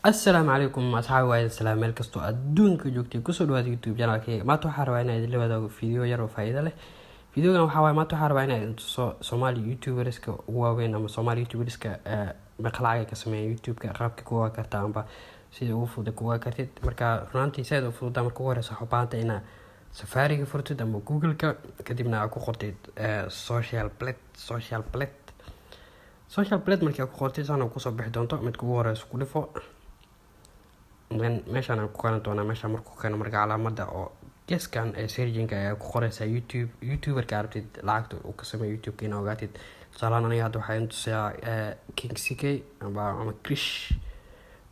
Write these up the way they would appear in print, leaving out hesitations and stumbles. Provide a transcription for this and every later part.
السلام عليكم أصحاب وايد السلام مeel kastoo adduunka joogtay kusoo dhawaad youtube channelkayga maanta waxaan rabaa inaan idinla wadaago video yar oo faa'iido leh. Videogan waxaa waaye maanta waxaan rabaa inaan idin tuso Somali youtuberska ugu waaweyn ama Somali youtuberska maqlaca ka sameeya youtube-ka qaabka ku waa kartaa amba sida ugu fudud ku waa kartid. Marka runtii sida ugu fudud marka ugu horeysa waxaa baahanta inaad Safari-ga furtid ama Google-ka kadibna aad ku qortid social plate markii aad ku qortid sana ku soo bixi doonto mid ugu horeysa ku dhifo meeshaan ku qoran doona meesha markuu keeno marka calaamada oo geeskan ee searching ay ku qoraysa youtuber ka aragtid lacagta uu ka sameeyo youtube-ka inaad ogaatid. Tusaale aniga hadda waxaan tusayaa King CK ama Krish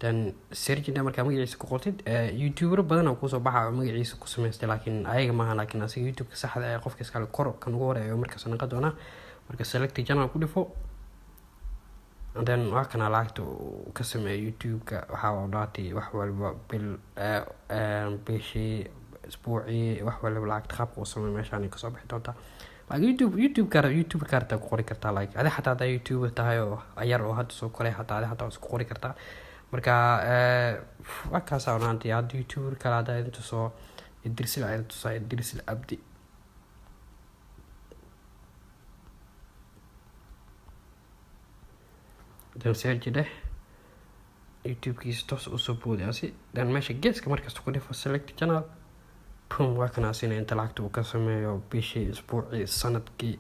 dan searching marka magaciisa ku qortid youtuber badan oo ku soo baxa magaciisa ku sameystay laakiin ayaga maaha laakiin asiga youtube-ka saxda ah qofka iska kor kan ugu horeeyo marka sanad doona marka select channel ku dhifo then waa kana lacagta uu ka sameeyo youtube-ka waxa uu dhaatay wax walba bil bishii isbuucii wax walba lacagta qaabka uu sameeyo meeshaan ka soo bixi doonta. youtube karta ku qori kartaa like adiga xataa youtube tahay oo ayar oo hadda soo koray xataa isku qori kartaa. Marka waa ka saarantii hadda youtuber kala hadda inta soo Idrisil Abdi dan search deh youtube-kiisa toos u soo boodayasi dan meesha geeska markasta ku dhifo select channel waa kana asina inta lacagta uu ka sameeyo bishii isbuucii sanadkii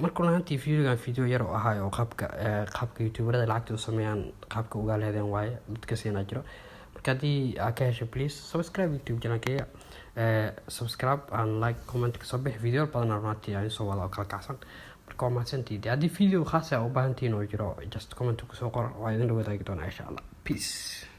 markuu lahaantii video yar oo ahaa oo qaabka youtuberada lacagta u sameeyaan qaabka uga leedeen waaye dadka siina jiro. Marka hadii aad ka hesho please subscribe youtube channelkayga subscribe and like comment ka soo bix video badan runtii ay soo wada kala kacsan. marka waa mahadsantihiin haddii video khaas ah u baahantiin oo jiro just comment ku soo qor waa idin wadaagi doonaa insha Allah. Peace.